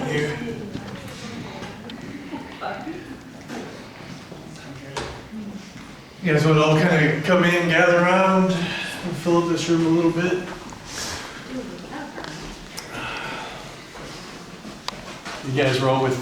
here. You guys want to all kind of come in, gather around, and fill up this room a little bit. You guys were all with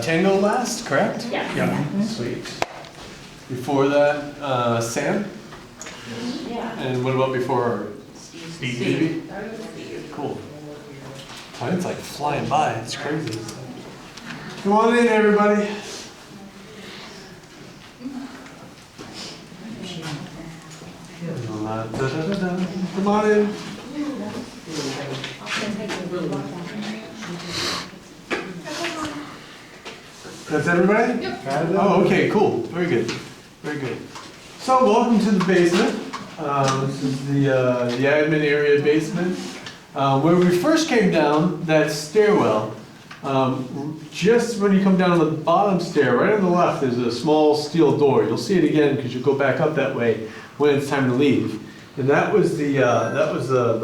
Tango last, correct? Yeah. Yeah. Sweet. Before that, Sam? Yeah. And what about before her? Stevie? Cool. Time's like flying by, it's crazy. Come on in, everybody. Come on in. That's everybody? Yep. Oh, okay, cool. Very good. Very good. So, welcome to the basement. This is the admin area basement. Where we first came down, that stairwell, just when you come down the bottom stair, right on the left, there's a small steel door. You'll see it again because you go back up that way when it's time to leave. And that was the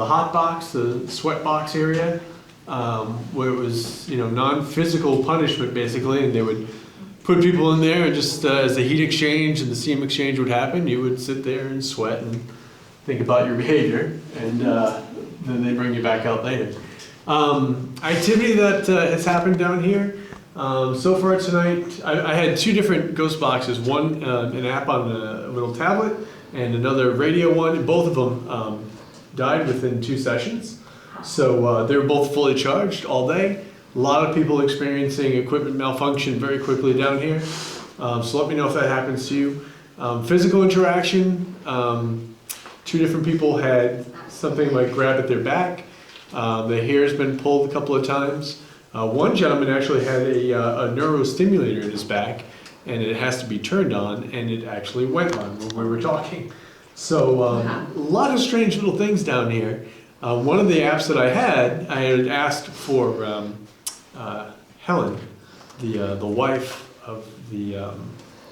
hot box, the sweat box area, where it was, you know, non-physical punishment basically, and they would put people in there, and just as the heat exchange and the steam exchange would happen, you would sit there and sweat and think about your behavior, and then they bring you back out later. Activity that has happened down here so far tonight, I had two different ghost boxes, one an app on a little tablet and another radio one, and both of them died within 2 sessions. So they were both fully charged all day. A lot of people experiencing equipment malfunction very quickly down here. So let me know if that happens to you. Physical interaction, 2 different people had something like grab at their back. The hair's been pulled a couple of times. One gentleman actually had a neurostimulator in his back, and it has to be turned on, and it actually went on when we were talking. So a lot of strange little things down here. One of the apps that I had asked for Helen, the wife of the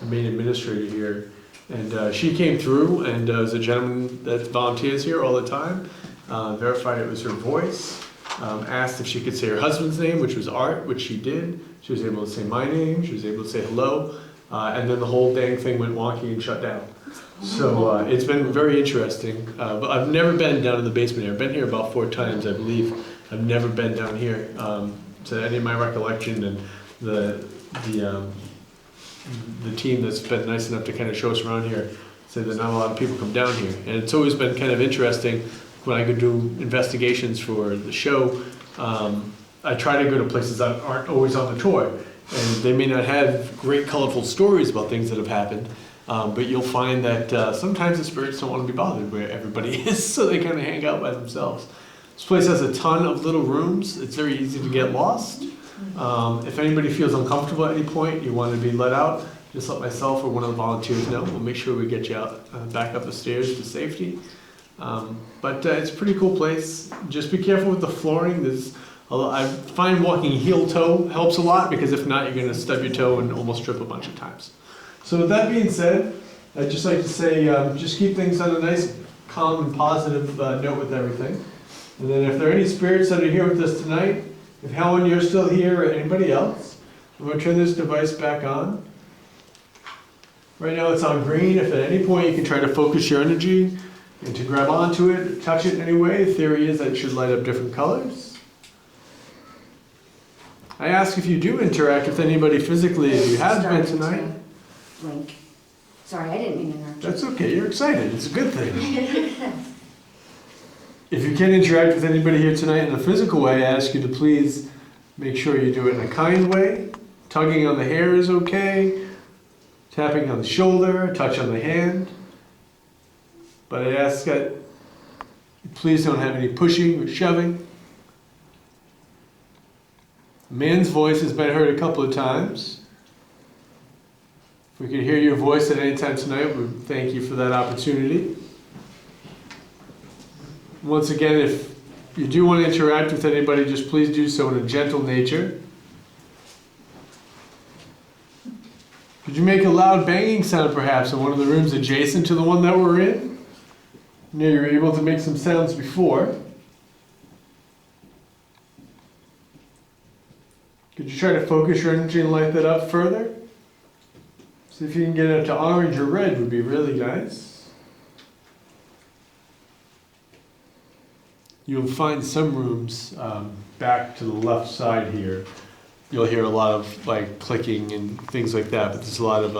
main administrator here, and she came through, and was a gentleman that volunteers here all the time, verified it was her voice, asked if she could say her husband's name, which was Art, which she did. She was able to say my name, she was able to say hello, and then the whole dang thing went wonky and shut down. So it's been very interesting. But I've never been down in the basement here. I've been here about 4 times, I believe. I've never been down here to any of my recollection, and the team that's been nice enough to kind of show us around here said that not a lot of people come down here. And it's always been kind of interesting when I go do investigations for the show. I try to go to places that aren't always on the tour, and they may not have great colorful stories about things that have happened, but you'll find that sometimes the spirits don't want to be bothered where everybody is, so they kind of hang out by themselves. This place has a ton of little rooms. It's very easy to get lost. If anybody feels uncomfortable at any point, you want to be let out, just let myself or one of the volunteers know. We'll make sure we get you out, back up the stairs to safety. But it's a pretty cool place. Just be careful with the flooring. I find walking heel-toe helps a lot, because if not, you're going to stub your toe and almost trip a bunch of times. So with that being said, I'd just like to say, just keep things on a nice, calm, and positive note with everything. And then if there are any spirits that are here with us tonight, if Helen, you're still here, or anybody else, I'm going to turn this device back on. Right now it's on green. If at any point you can try to focus your energy and to grab onto it, touch it in any way, the theory is that it should light up different colors. I ask if you do interact with anybody physically, if you have been tonight. Blink. Sorry, I didn't mean to interrupt. That's okay, you're excited, it's a good thing. If you can interact with anybody here tonight in a physical way, I ask you to please make sure you do it in a kind way. Tugging on the hair is okay. Tapping on the shoulder, touch on the hand. But I ask that you please don't have any pushing or shoving. A man's voice has been heard a couple of times. If we could hear your voice at any time tonight, we thank you for that opportunity. Once again, if you do want to interact with anybody, just please do so in a gentle nature. Could you make a loud banging sound perhaps in one of the rooms adjacent to the one that we're in? You know, you were able to make some sounds before. Could you try to focus your energy and light that up further? See if you can get it to orange or red would be really nice. You'll find some rooms back to the left side here. You'll hear a lot of like clicking and things like that, but there's a lot of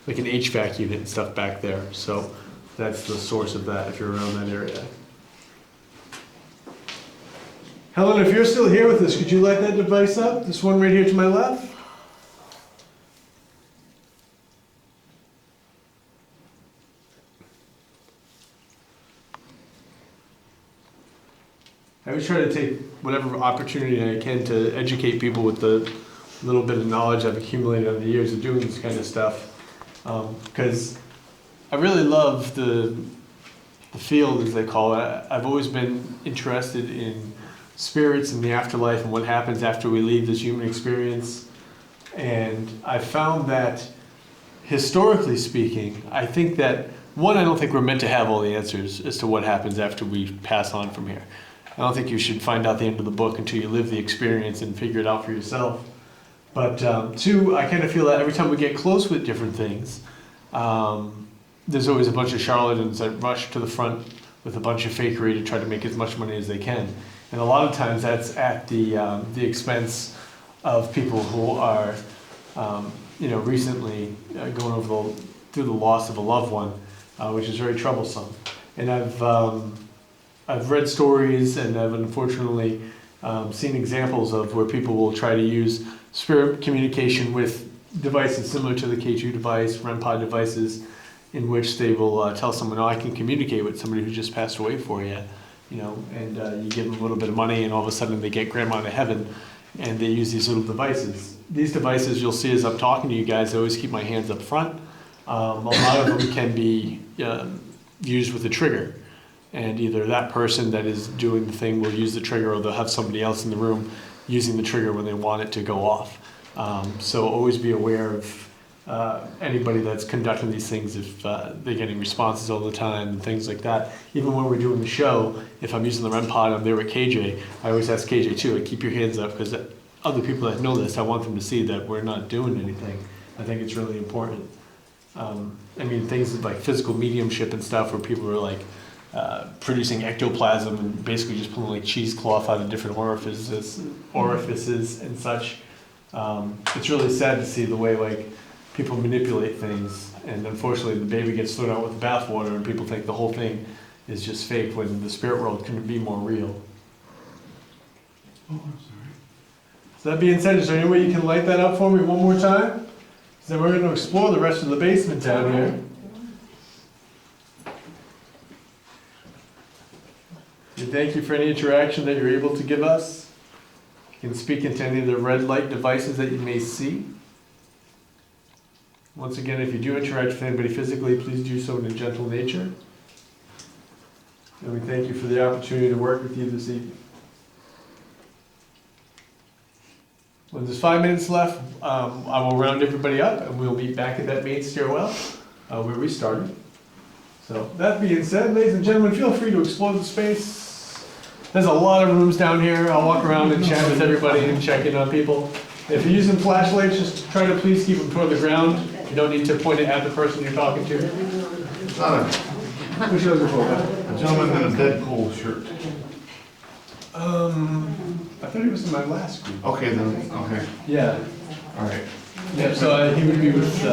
like an HVAC unit and stuff back there. So that's the source of that if you're around that area. Helen, if you're still here with us, could you light that device up? This one right here to my left? I always try to take whatever opportunity I can to educate people with the little bit of knowledge I've accumulated over the years of doing this kind of stuff. Because I really love the field, as they call it. I've always been interested in spirits and the afterlife and what happens after we leave this human experience. And I found that, historically speaking, I think that, one, I don't think we're meant to have all the answers as to what happens after we pass on from here. I don't think you should find out the end of the book until you live the experience and figure it out for yourself. But two, I kind of feel that every time we get close with different things, there's always a bunch of charlatans that rush to the front with a bunch of fakery to try to make as much money as they can. And a lot of times that's at the expense of people who are, recently going over through the loss of a loved one, which is very troublesome. And I've read stories and I've unfortunately seen examples of where people will try to use spirit communication with devices similar to the K2 device, REM pod devices, in which they will tell someone, "Oh, I can communicate with somebody who just passed away for you," and you give them a little bit of money, and all of a sudden they get grandma to heaven, and they use these little devices. These devices, you'll see as I'm talking to you guys, I always keep my hands up front. A lot of them can be used with a trigger. And either that person that is doing the thing will use the trigger, or they'll have somebody else in the room using the trigger when they want it to go off. So always be aware of anybody that's conducting these things, if they're getting responses all the time and things like that. Even when we're doing the show, if I'm using the REM pod, I'm there with KJ, I always ask KJ too, keep your hands up, because other people that know this, I want them to see that we're not doing anything. I think it's really important. Things like physical mediumship and stuff, where people are like, producing ectoplasm and basically just pulling like cheesecloth out of different orifices and such. It's really sad to see the way like people manipulate things, and unfortunately the baby gets thrown out with the bathwater and people think the whole thing is just fake when the spirit world couldn't be more real. Oh, I'm sorry. So that being said, is there any way you can light that up for me one more time? So then we're going to explore the rest of the basement down here. And thank you for any interaction that you're able to give us. You can speak into any of the red light devices that you may see. Once again, if you do interact with anybody physically, please do so in a gentle nature. And we thank you for the opportunity to work with you this evening. When there's 5 minutes left, I will round everybody up and we'll meet back at that main stairwell where we started. So that being said, ladies and gentlemen, feel free to explore the space. There's a lot of rooms down here. I'll walk around and chat with everybody and check in on people. If you're using flashlights, just try to please keep them toward the ground. You don't need to point it at the person you're talking to. It's not Which are looking for? a gentleman in a Deadpool shirt. I thought he was in my last group. Okay, then, okay, Yeah. all right. Yeah, so he would be with, Do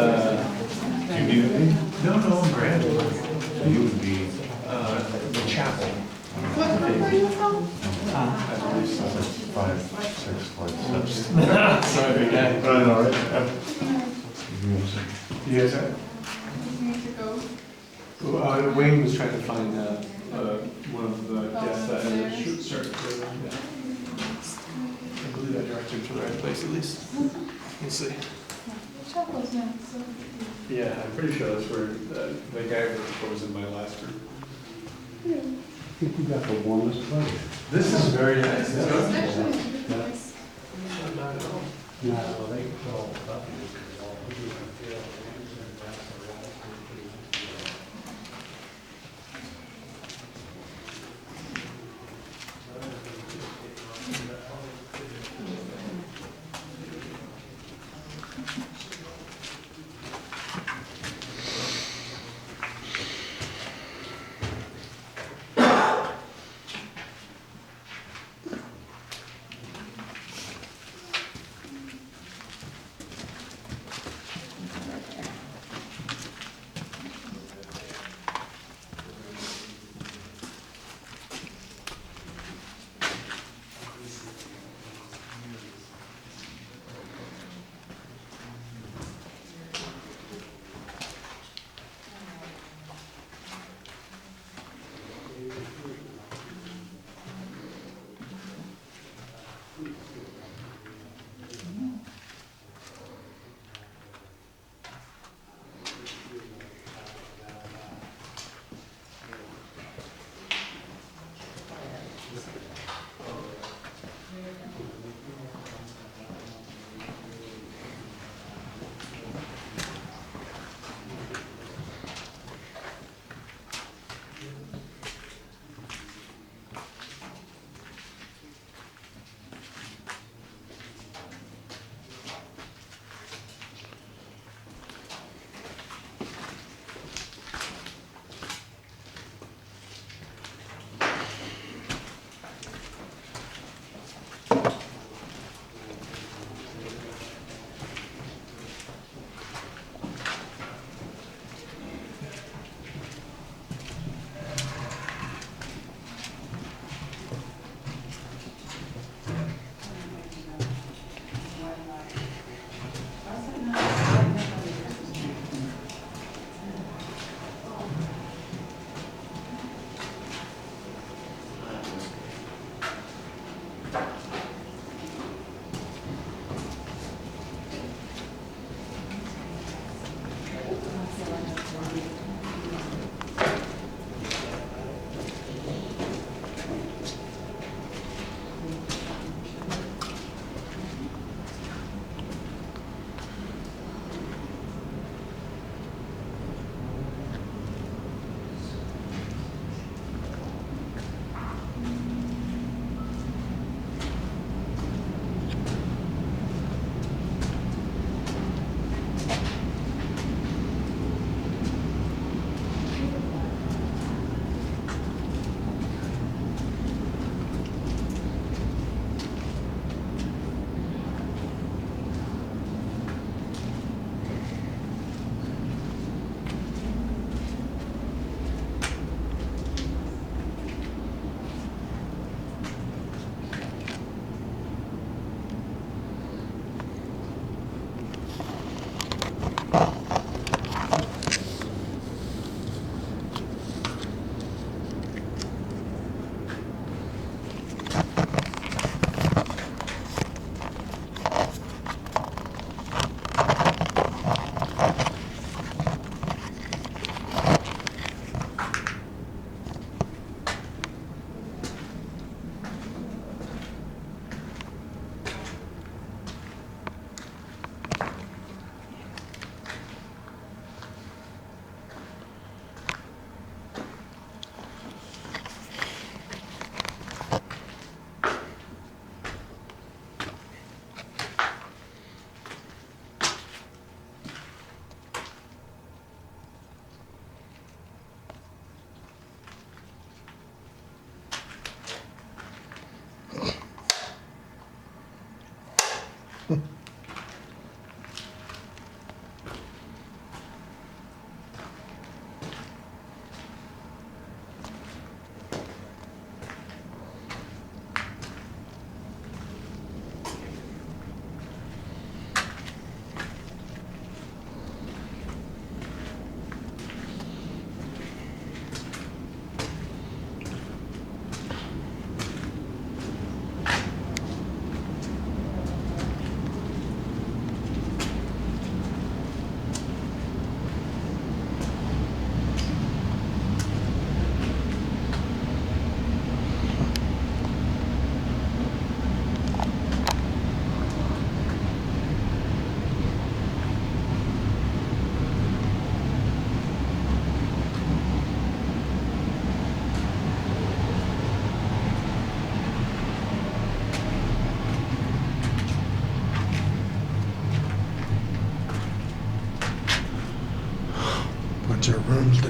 you need anything? no, I'm grand. So you would be, The chapel. that's 5, 6 flights. Sorry, big guy. I know, right? You guys are? Wayne was trying to find one of the guests that had a shirt. I believe I directed him to the right place at least. We'll see. Yeah, I'm pretty sure that's where the guy was in my last group. I think you got the warmest place. This is very nice. No, they go up.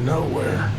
nowhere.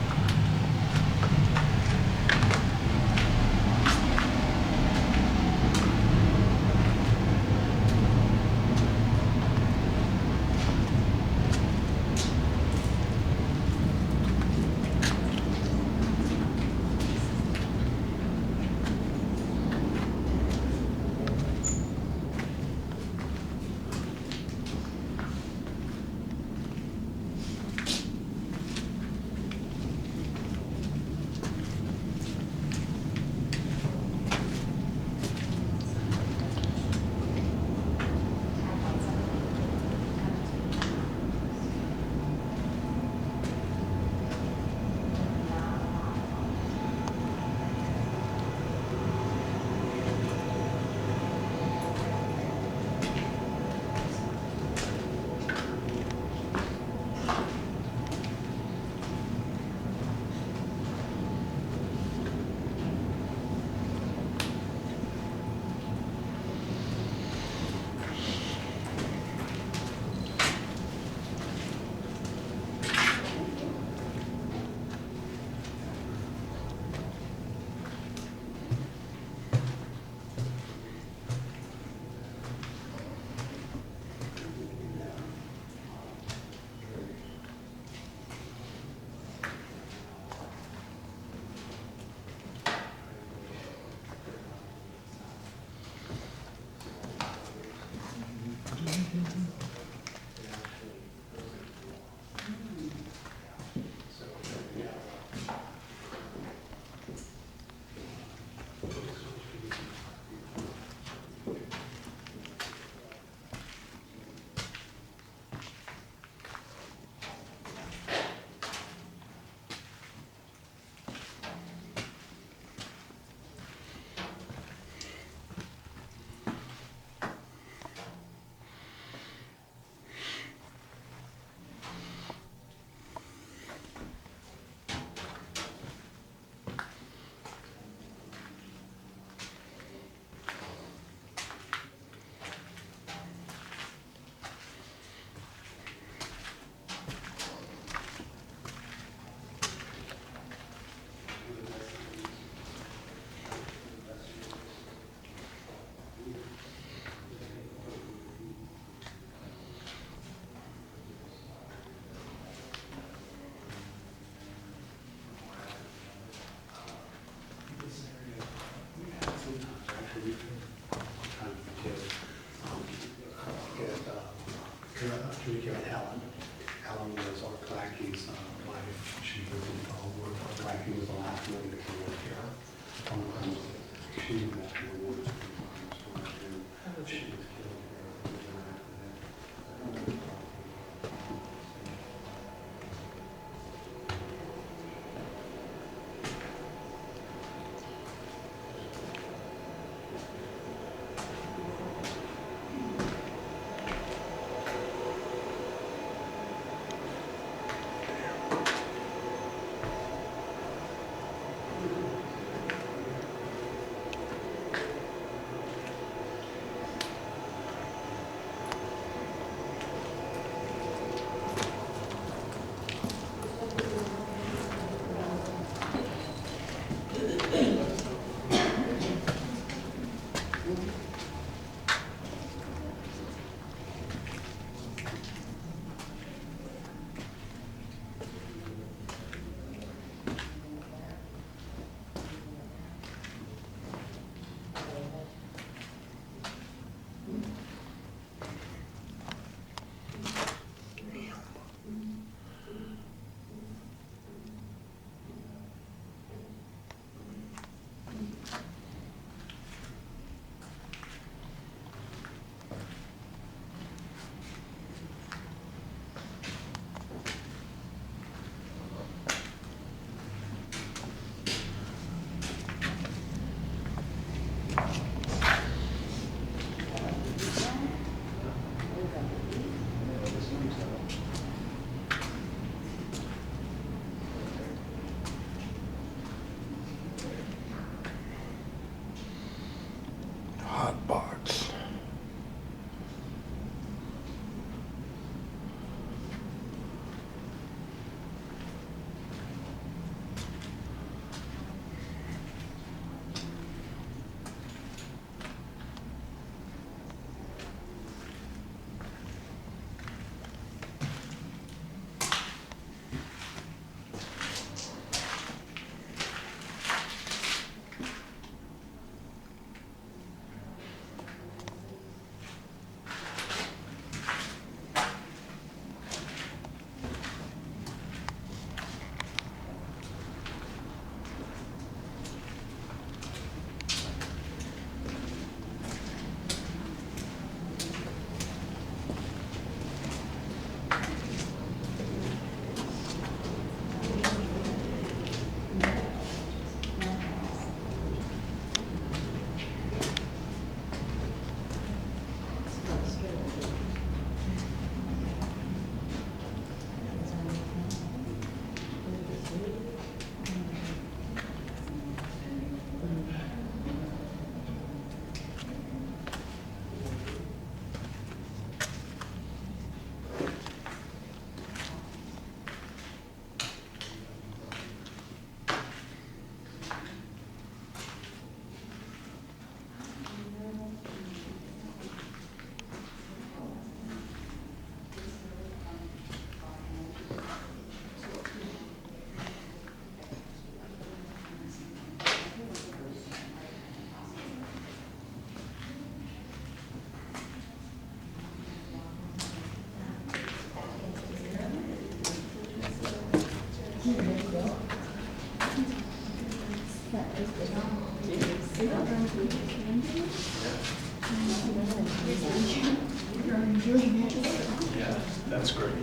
Communicate with Ellen. Ellen was Art Blacky's wife. She was involved with Art Blackey was the last one that came up here. She met her once. She was killed here. Yeah, that's great.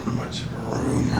Much room.